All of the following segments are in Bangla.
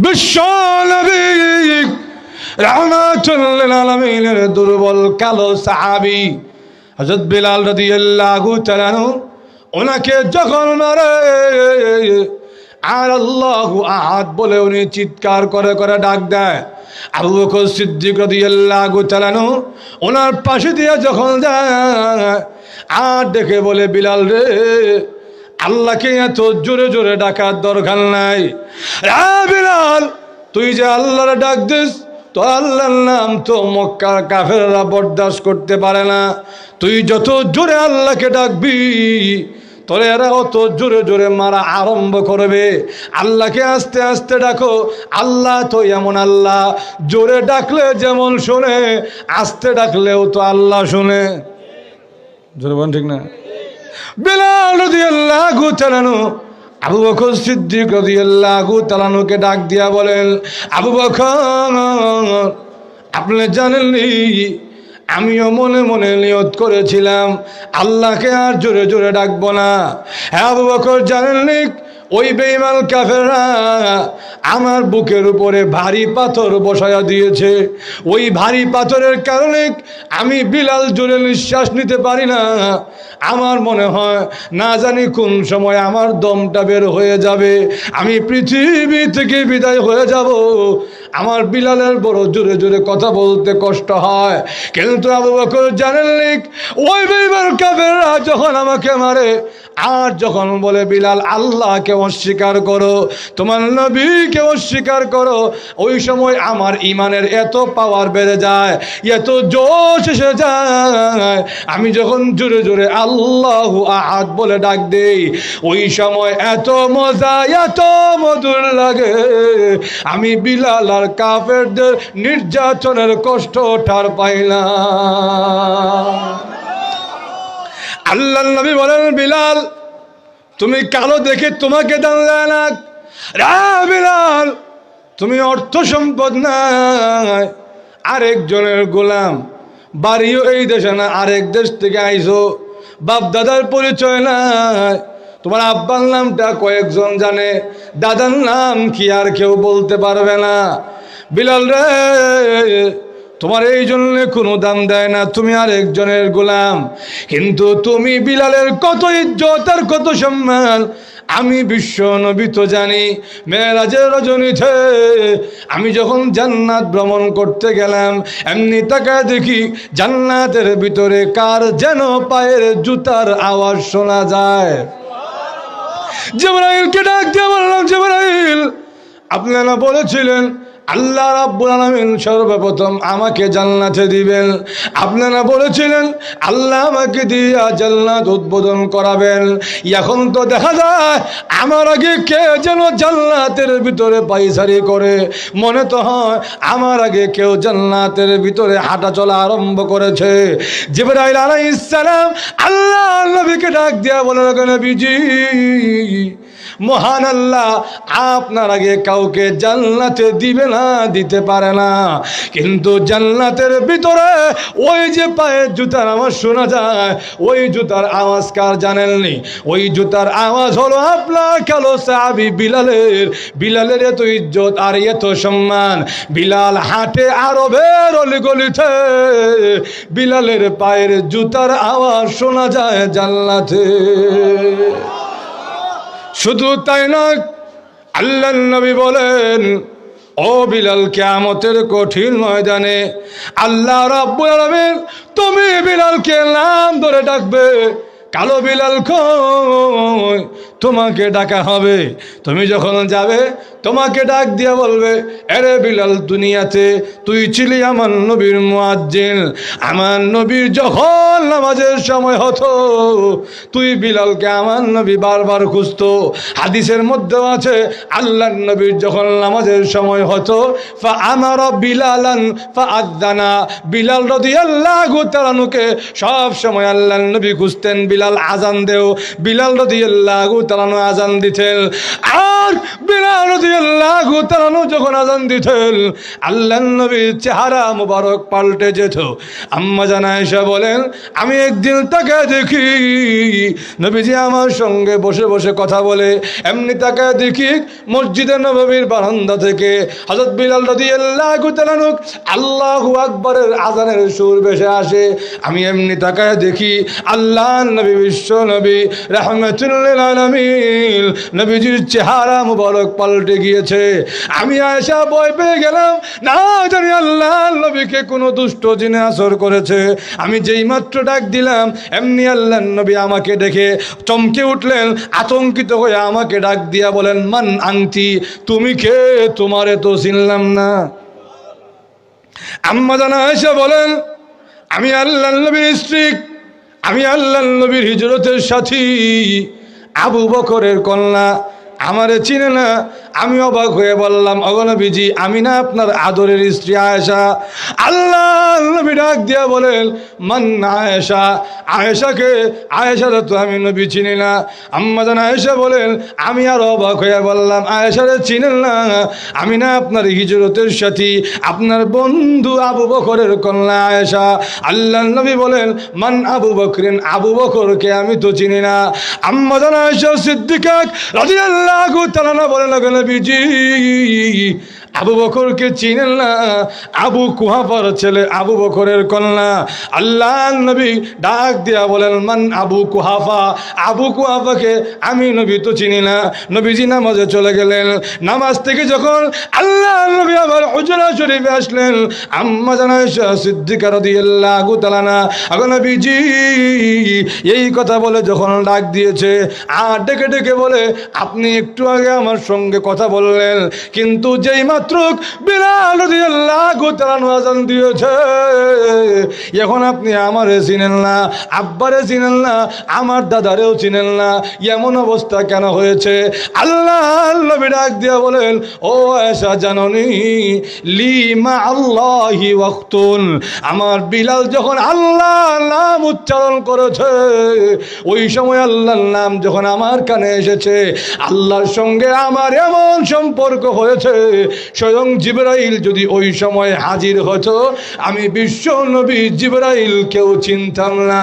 বিশ্ব নবী রাহমাতুল লিল আলামিনের দুর্বল কালো সাহাবী হযরত বিলাল রাদিয়াল্লাহু তাআলা ওনাকে যখন মারে আর আল্লাহু আহাদ বলে উনি চিৎকার করে করে ডাক দেয়, আবু বকর সিদ্দিক রাদিয়াল্লাহু তাআলা ওনার পাশে দিয়ে যখন যায় আর দেখে বলে, বিলাল রে, আল্লাহকে এত জোরে জোরে ডাকার দরকার নাই। বিলাল, তুই যে আল্লাহর ডাক দিস, তো আল্লাহর নাম তো মক্কার কাফেররা বরদাস্ত করতে পারে না। তুই যত জোরে আল্লাহকে ডাকবি তোরে এরা অত জোরে জোরে মারা আরম্ভ করবে। আল্লাহকে আস্তে আস্তে ডাকো। আল্লাহ তো এমন আল্লাহ, জোরে ডাকলে যেমন শোনে, আস্তে ডাকলেও তো আল্লাহ শোনে। জোরে বলেন ঠিক না? বিলাল রাদিয়াল্লাহু তাআলা আবু বকর সিদ্দিক রাদিয়াল্লাহু তাআলাকে ডাক দিয়া বলেন, আবু বকর, আপনি জানেননি আমিও মনে মনে নিয়ত করেছিলাম আল্লাহকে আর জোরে জোরে ডাকবো না। হ্যাঁ আবু বকর, জানেননি ওই বেঈমান কাফেররা আমার বুকের উপরে ভারী পাথর বসায়া দিয়েছে। ওই ভারী পাথরের কারণে আমি বিলাল জোরে নিঃশ্বাস নিতে পারি না। আমার মনে হয় না জানি কোন সময় আমার দমটা বের হয়ে যাবে, আমি পৃথিবী থেকে বিদায় হয়ে যাব। আমার বিলালের বড় জোরে জোরে কথা বলতে কষ্ট হয়। কিন্তু আবু বকর জানেননি, ওই বেঈমান কাফেররা যখন আমাকে মারে আর যখন বলে, বিলাল আল্লাহকে অস্বীকার করো, তোমার নবীকে অস্বীকার করো, ওই সময় আমার ইমানের এত পাওয়ার বেড়ে যায়, এত জোশ এসে যায়। আমি যখন জোরে জোরে আল্লাহু আহাদ বলে ডাক দেই, ওই সময় এত মজা, এত মধুর লাগে, আমি বিলাল আর কাফেরদের নির্যাতনের কষ্ট ঠার পাই না। আল্লাহর নবী বলেন, বিলাল তুমি কালো দেখে তোমাকে দান দেয় না। বিলাল, তুমি অর্থ সম্পদ নাই, আরেকজনের গোলাম, বাড়িও এই দেশে না, আরেক দেশ থেকে আইছো, বাপ দাদার পরিচয় নাই, তোমার আব্বার নামটা কয়েকজন জানে, দাদার নাম কি আর কেউ বলতে পারবে না। বিলাল রে, তোমার এই জন্য কোনো দাম দেয় না, তুমি আর একজনের গোলাম। কিন্তু তুমি বিলালের কত ইজ্জত আর কত সম্মান আমি বিশ্ব নবী তো জানি। মেরাজের রজনীতে আমি যখন জান্নাত ভ্রমণ করতে গেলাম, এমনি তাকায় দেখি জান্নাতের ভিতরে কার যেন পায়ের জুতার আওয়াজ শোনা যায়। জিবরাইলকে ডাক দিয়ে বললাম, জিবরাইল, আপনারা বলেছিলেন আল্লাহ রাব্বুল আলামিন সর্বপ্রথম আমাকে জান্নাতে দিবেন, আপনারা বলেছিলেন আল্লাহ আমাকে দিয়া জান্নাত উদ্বোধন করাবেন। এখন তো দেখা যায় আমার আগে কে যেন জান্নাতের ভিতরে পায়চারি করে, মনে তো হয় আমার আগে কেউ জান্নাতের ভিতরে হাঁটা চলা আরম্ভ করেছে। জিবরাইল আলাইহিস সালাম আল্লাহ নবীকে ডাক দিয়া বলে, নবীজি, মহান আল্লাহ আপনার আগে কাউকে জান্নাতে দিবে না, দিতে পারে না, কিন্তু জান্নাতের ভিতরে ওই যে পায়ের জুতার আওয়াজ শোনা যায়, ওই জুতার আওয়াজ কার জানেননি? ওই জুতার আওয়াজ হলো আপনার কালো সাহাবী বিলালের। বিলালের এত ইজ্জত আর এত সম্মান, বিলাল হাঁটে আরবের অলিগলিতে, বিলালের পায়ের জুতার আওয়াজ শোনা যায় জান্নাতে। শুধু তাই নয়, আল্লাহর নবী বলেন, ও বিলাল, কিয়ামতের কঠিন ময়দানে আল্লাহ রাব্বুল আলামিন তুমি বিলালকে নাম ধরে ডাকবে, কালো বিলাল কই, তোমাকে ডাকা হবে। তুমি যখন যাবে তোমাকে ডাক দিয়া বলবে, আরে বিলাল, দুনিয়াতে তুই ছিলি আমার নবীর মুয়াজ্জিন, আমার নবীর যখন নামাজের সময় হতো তুই বিলালকে আমার নবী বারবার খুঁজতো। হাদিসের মধ্যে আছে আল্লাহর নবীর যখন নামাজের সময় হতো, ফা আমারা বিলালান ফা আযানা, বিলাল রাদিয়াল্লাহু তাআলাকে সব সময় আল্লাহর নবী খুঁজতেন। বিলাল আজান দেও। বিলাল রাদিয়াল্লাহু তাআলা আজান দিতেন। আর বিলাল রাদিয়াল্লাহু তাআলা যখন আজান দিতেন আল্লাহর নবীর চেহারা মুবারক পাল্টে যেত। আম্মা জান আয়েশা বলেন, আমি একদিন তাকে দেখি নবীজি আমার সঙ্গে বসে বসে কথা বলে, এমনি তাকে দেখি মসজিদে নববীর বারান্দা থেকে হযরত বিলাল রাদিয়াল্লাহু তাআলা আল্লাহু আকবারের আজানের সুর ভেসে আসে। আমি এমনি তাকায় দেখি আল্লাহর নবী বিশ্ব নবী রাহমাতুল লিল আলামিন নবীজির চেহারা মুবারক পাল্টে গিয়েছে। আমি আয়েশা ভয় পেয়ে গেলাম, না জানি আল্লাহর নবীকে কোনো দুষ্ট জিনে আসর করেছে। আমি যেই মাত্র ডাক দিলাম এমনি আল্লাহর নবী আমাকে দেখে চমকে উঠলেন, আতঙ্কিত হয়ে আমাকে ডাক দিয়া বলেন, মান আনতি, তুমি কে? তোমারে তো চিনলাম না। আম্মা জান আয়েশা বলেন, আমি আল্লাহর নবীর স্ত্রী, আমি আল্লাহর নবীর হিজরতের সাথী আবু বকরের কন্যা, আমারে চিনে না। আমি অবাক হয়ে বললাম, ওগো নবীজি, আমি না আপনার আদরের স্ত্রী আয়েশা? আল্লাহর নবী ডাক দিয়া বলেন, মান আয়েশা? আয়েশাকে? আয়েশারে তো আমি নবী চিনি না। আম্মা জান আয়েশা বলেন, আমি আর অবাক হয়ে বললাম, আয়েশারে চিনেন না? আমি না আপনার হিজরতের সাথী, আপনার বন্ধু আবু বকরের কন্যা আয়েশা। আল্লাহর নবী বলেন, মান আবু বকরিন? আবু বকরকে আমি তো চিনি না। আম্মা জান আয়েশা সিদ্দিকা রাদিয়াল্লাহু তাআলা বলেন, নবীজি আবু বকরকে চিনেন না? আবু কুহাফার ছেলে আবু বকরের কন্যা। আল্লাহর নবী ডাক দিয়া বলেন, মান আবু কুহাফা? আবু কুহাফাকে আমি নবী তো চিনি না। নবীজি নামাজে চলে গেলেন। নামাজ থেকে যখন আল্লাহর নবী আবার হুজরা শরীফে আসলেন, আম্মা জান আয়েশা সিদ্দিকা রাদিয়াল্লাহু তাআলা আগো নবীজি এই কথা বলে যখন ডাক দিয়েছে, আর ডেকে ডেকে বলে, আপনি একটু আগে আমার সঙ্গে কথা বললেন, কিন্তু যেই মাত্র বিলাল রাদিয়াল্লাহু তাআলা আযান দিয়েছে, এখন আপনি আমারে চিনেন না, আব্বারে চিনেন না, আমার দাদারেও চিনেন না, এমন অবস্থা কেন হয়েছে? আল্লাহর নবী ডাক দিয়া বলেন, ও আয়েশা জাননি, লি মা আল্লাহি ওয়াক্তুন, আমার বিলাল যখন আল্লাহর নাম উচ্চারণ করেছে, ওই সময় আল্লাহর নাম যখন আমার কানে এসেছে, আল্লাহর সঙ্গে আমার এমন সম্পর্ক হয়েছে, স্বয়ং জিবরাইল যদি ওই সময় হাজির হতো, আমি বিশ্ব নবী জিবরাইল কেউ চিনতাম না।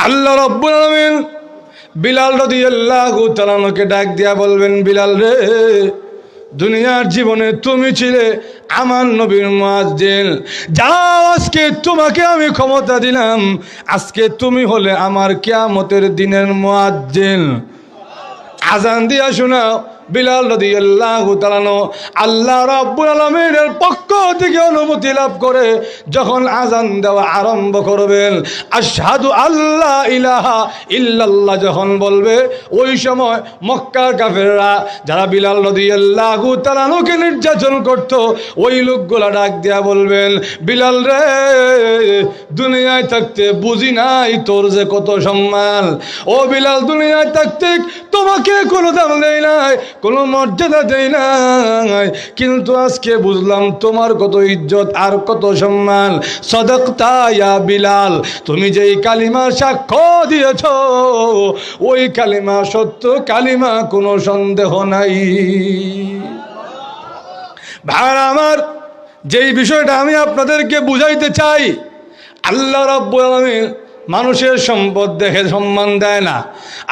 আল্লাহ রাব্বুল আলামিন বিলাল রাদিয়াল্লাহু তাআলাকে ডাক দিয়া বলবেন, বিলাল রে, দুনিয়ার জীবনে তুমি ছিলে আমার নবীর মুয়াজ্জিন, যাও আজকে তোমাকে আমি ক্ষমতা দিলাম, আজকে তুমি হলে আমার কিয়ামতের দিনের মুয়াজ্জিন। আজান দিয়া শোনাও। বিলাল রাদিয়াল্লাহু তাআলা আল্লাহ রাব্বুল আলামিনের পক্ষ থেকে অনুমতি লাভ করে যখন আজান দেওয়া আরম্ভ করবেন, আশহাদু আল্লা ইলাহা ইল্লাল্লাহ যখন বলবে, ওই সময় মক্কার কাফেররা যারা বিলাল রাদিয়াল্লাহু তাআলাকে নির্যাতন করত, ওই লোকগুলা ডাক দিয়া বলবেন, বিলাল রে, দুনিয়ায় থাকতে বুঝি নাই তোর যে কত সম্মান। ও বিলাল, দুনিয়ায় থাকতে তোমাকে কোনো দাম দেয় নাই, কোনো মর্যাদা দেয় নাই, কিন্তু আজকে বুঝলাম তোমার কত ইজ্জত আর কত সম্মান। সাদাকতা ইয়া বিলাল, তুমি যেই কালিমার সাক্ষ্য দিয়েছ, ওই কালিমা সত্য কালিমা, কোনো সন্দেহ নাই। ভাই আমার, যেই বিষয়টা আমি আপনাদেরকে বুঝাইতে চাই, আল্লাহ রাব্বুল আলামিন মানুষের সম্পদ দেখে সম্মান দেয় না,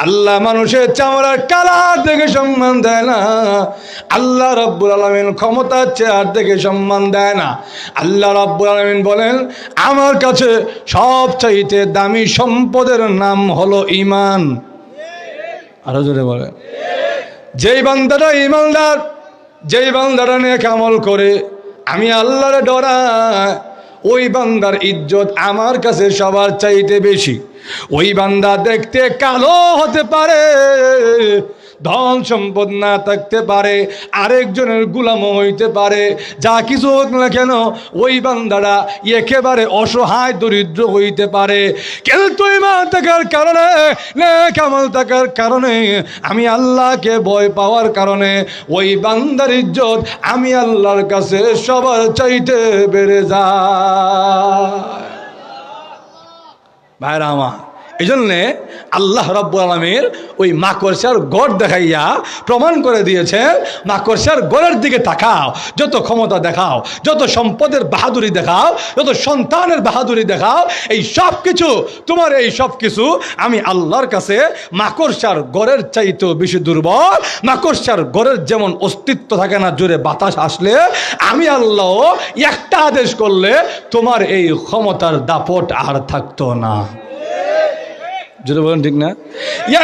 আল্লাহ মানুষের চামড়ার কালার দেখে সম্মান দেয় না, আল্লাহ রাব্বুল আলামিন ক্ষমতার চেহারা দেখে সম্মান দেয় না। আল্লাহ রাব্বুল আলামিন বলেন, আমার কাছে সবচাইতে দামি সম্পদের নাম হলো ঈমান। আরো জোরে বলে, যেই বান্দাটা ঈমানদার, যেই বান্দাটা নেক আমল করে, আমি আল্লাহরে ডরাই, ওই বান্দার ইজ্জত আমার কাছে সবার চাইতে বেশি। ওই বান্দা দেখতে কালো হতে পারে, ধন সম্পদ না থাকতে পারে, আরেকজনের গোলাম হইতে পারে, যা কিছু হোক না কেন, ওই বান্দাটা একেবারে অসহায় দরিদ্র হইতে পারে, কিন্তু ঈমান থাকার কারণে, নেক আমল থাকার কারণে, আমি আল্লাহকে ভয় পাওয়ার কারণে, ওই বান্দার ইজ্জত আমি আল্লাহর কাছে সবার চাইতে বেড়ে যায়। ভাইরা আমার, এই জন্যে আল্লাহ রাব্বুল আলামিন ওই মাকড়সার গড় দেখাইয়া প্রমাণ করে দিয়েছেন, মাকড়সার গড়ের দিকে তাকাও, যত ক্ষমতা দেখাও, যত সম্পদের বাহাদুরি দেখাও, যত সন্তানের বাহাদুরি দেখাও, এই সব কিছু, তোমার এই সব কিছু আমি আল্লাহর কাছে মাকড়সার গড়ের চাইতেও বেশি দুর্বল। মাকড়সার গড়ের যেমন অস্তিত্ব থাকে না জোরে বাতাস আসলে, আমি আল্লাহ একটা আদেশ করলে তোমার এই ক্ষমতার দাপট আর থাকতো না। জোরে বলেন ঠিক না?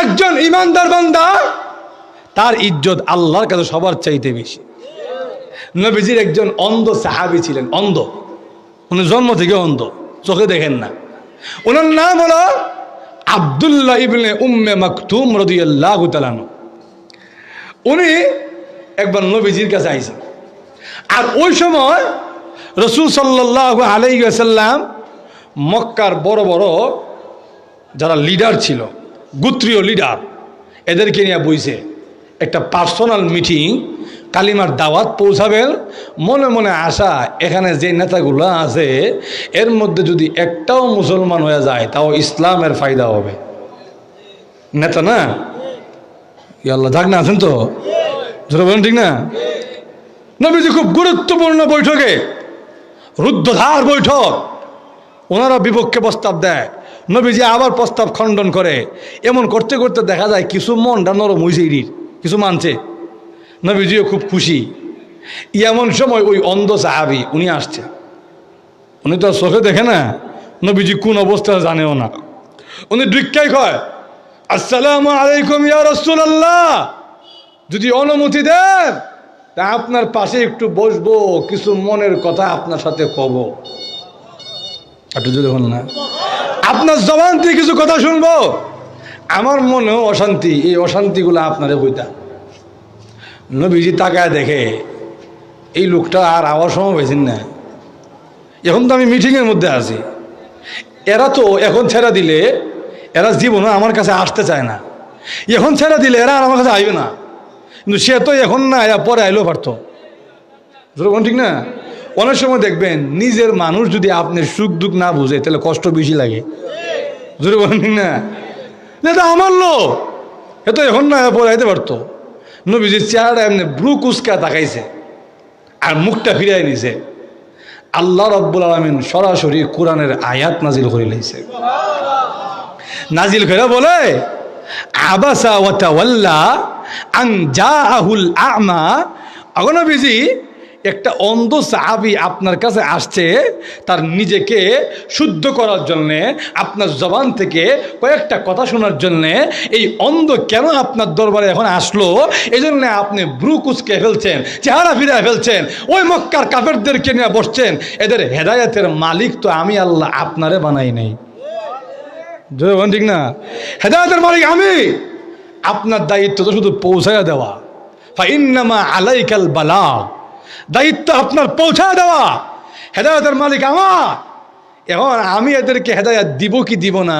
একজন ইমানদার বান্দা, তার ইজ্জত আল্লাহর কাছে সবার চাইতে বেশি। নবীজির একজন অন্ধ সাহাবী ছিলেন, অন্ধ, উনি জন্ম থেকে অন্ধ, চোখে দেখেন না। ওনার নাম হলো আব্দুল্লাহ ইবনে উম্মে মাকতুম রাদিয়াল্লাহু তাআলা। উনি একবার নবীজির কাছে আইছেন, আর ওই সময় রাসূল সাল্লাল্লাহু আলাইহি ওয়াসাল্লাম মক্কার বড় বড় যারা লিডার ছিল, গোত্রীয় লিডার, এদেরকে নিয়ে বইছে একটা পার্সোনাল মিটিং, কালিমার দাওয়াত পৌঁছাবেন। মনে মনে আশা, এখানে যে নেতাগুলো আছে এর মধ্যে যদি একটাও মুসলমান হয়ে যায় তাও ইসলামের ফায়দা হবে। নেতা না, আল্লাহ থাক না, আছেন তো, বলেন ঠিক না? নবীজি খুব গুরুত্বপূর্ণ বৈঠকে, রুদ্ধদ্বার বৈঠক, ওনারা বিপক্ষে প্রস্তাব দেয়, নবীজি আবার প্রস্তাব খণ্ডন করে। এমন করতে করতে দেখা যায় কিছু মনটা নরম হয়েছে, কিছু মানছে। নবীজিও খুব খুশি। এমন সময় ওই অন্ধ সাহাবী উনি আসছে, উনি তো চোখে দেখে না, নবীজি কোন অবস্থা জানেও না। উনি ডিক্কাই কয়, আসসালামু আলাইকুম ইয়া রাসূলুল্লাহ, যদি অনুমতি দেন তা আপনার পাশে একটু বসবো, কিছু মনের কথা আপনার সাথে কব। একটু যদি বল না, আপনার জবান থেকে কিছু কথা শুনবো। আমার মনেও অশান্তি, এই অশান্তিগুলো আপনারে বইতা। নবীজি তাকায় দেখে এই লোকটা আর আওয়ার সময় পেয়েছেন না, এখন তো আমি মিটিংয়ের মধ্যে আছি, এরা তো এখন ছেড়ে দিলে এরা জীবনে আমার কাছে আসতে চায় না, এখন ছেড়ে দিলে এরা আর আমার কাছে আইবে না, কিন্তু সে তো এখন না, এরা পরে আইলেও পারতো। ঠিক না? অনেক সময় দেখবেন নিজের মানুষ যদি আপনার সুখ দুঃখ না বুঝে তাহলে কষ্ট বেশি লাগে। জোরে বলেন ঠিক না? এটা আমার লোক, এ তো এখন না, পরে আইতে পারতো। নবীজির চেহারাটা এমনি ব্রু কুচকা তাকাইছে আর মুখটা ফিরাই নিছে। আল্লাহ রাব্বুল আলামিন সরাসরি কোরআনের আয়াত নাজিল করে লাইছে। নাজিল করে বলে, আবাসা ওয়া তাওয়াল্লা আন জাআহুল আ'মা। নবীজি, একটা অন্ধ সাহাবী আপনার কাছে আসছে, তার নিজেকে শুদ্ধ করার জন্যে, আপনার জবান থেকে কয়েকটা কথা শোনার জন্যে এই অন্ধ কেন আপনার দরবারে এখন আসলো, এই জন্য আপনি ব্রু কুচকে ফেলছেন, চেহারা ফিরে ফেলছেন, ওই মক্কার কাফেরদেরকে নিয়ে বসছেন। এদের হেদায়েতের মালিক তো আমি আল্লাহ, আপনারে বানাই নাই। ঠিক না? হেদায়েতের মালিক আমি, আপনার দায়িত্ব তো শুধু পৌঁছায়া দেওয়া। ফাইন্নামা আলাইকাল বালাগ, দায়িত্ব আপনার পৌঁছা দেওয়া। হেদায়েতের মালিক আমার। এখন আমি এদেরকে হেদায়েত দিব কি দিব না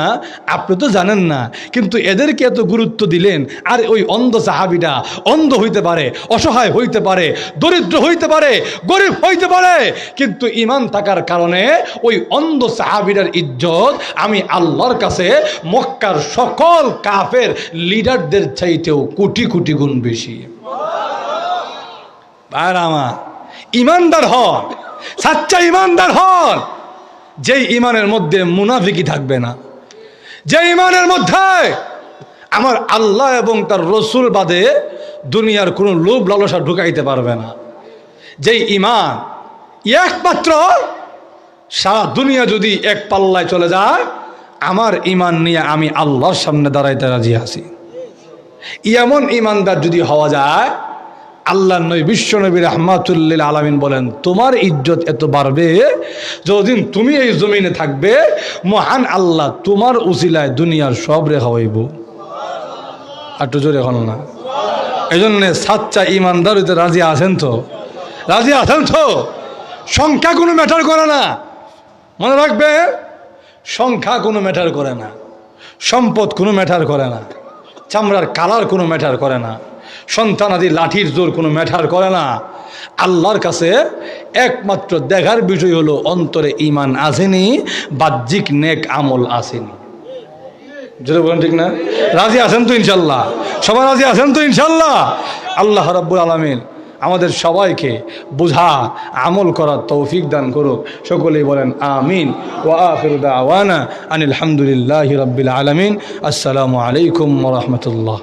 আপনি তো জানেন না, কিন্তু এদেরকে এত গুরুত্ব দিলেন। আর ওই অন্ধ সাহাবীটা অন্ধ হইতে পারে, অসহায় হইতে পারে, দরিদ্র হইতে পারে, গরিব হইতে পারে, কিন্তু ঈমান থাকার কারণে ওই অন্ধ সাহাবীটার ইজ্জত আমি আল্লাহর কাছে মক্কার সকল কাফের লিডারদের চাইতেও কোটি কোটি গুণ বেশি। ভাইরা আমার, ইমানদার হন, সাচ্চা ইমানদার হন, যেই ইমানের মধ্যে মুনাফিকি থাকবে না, যে ইমানের মধ্যে আমার আল্লাহ এবং তার রসুল বাদে দুনিয়ার কোনো লোভ লালসা ঢুকাইতে পারবে না, যেই ইমান একমাত্র সারা দুনিয়া যদি এক পাল্লায় চলে যায়, আমার ইমান নিয়ে আমি আল্লাহর সামনে দাঁড়াইতে রাজি আছি। এমন ইমানদার যদি হওয়া যায়, আল্লাহ নবী বিশ্ব নবী রাহমাতুল লিল আলামিন বলেন, তোমার ইজ্জত এত বাড়বে যতদিন তুমি এই জমিনে থাকবে, মহান আল্লাহ তোমার উসিলায় দুনিয়ার সব রেখা হইব। একটু জোরে হল না? এই জন্য সাচ্চা ইমানদার হইতে রাজি আছেন তো? রাজি আছেন তো? সংখ্যা কোনো ম্যাটার করে না, মনে রাখবে, সংখ্যা কোনো ম্যাটার করে না, সম্পদ কোনো ম্যাটার করে না, চামড়ার কালার কোনো ম্যাটার করে না, সন্তানাদি লাঠির জোর কোনো ম্যাটার করে না। আল্লাহর কাছে একমাত্র দেখার বিষয় হলো অন্তরে ঈমান আসেনি, বাহ্যিক নেক আমল আসেনি। যেটা বলেন ঠিক না? রাজি আছেন তো ইনশাল্লাহ? সবাই রাজি আছেন তো ইনশাল্লাহ? আল্লাহ রাব্বুল আলামিন আমাদের সবাইকে বুঝা আমল করার তৌফিক দান করুক। সকলেই বলেন আমিন। ওয়া আখিরু দাওয়ানা আনিল হামদুলিল্লাহি রাব্বিল আলামিন। আসসালামু আলাইকুম ওয়া রাহমাতুল্লাহ।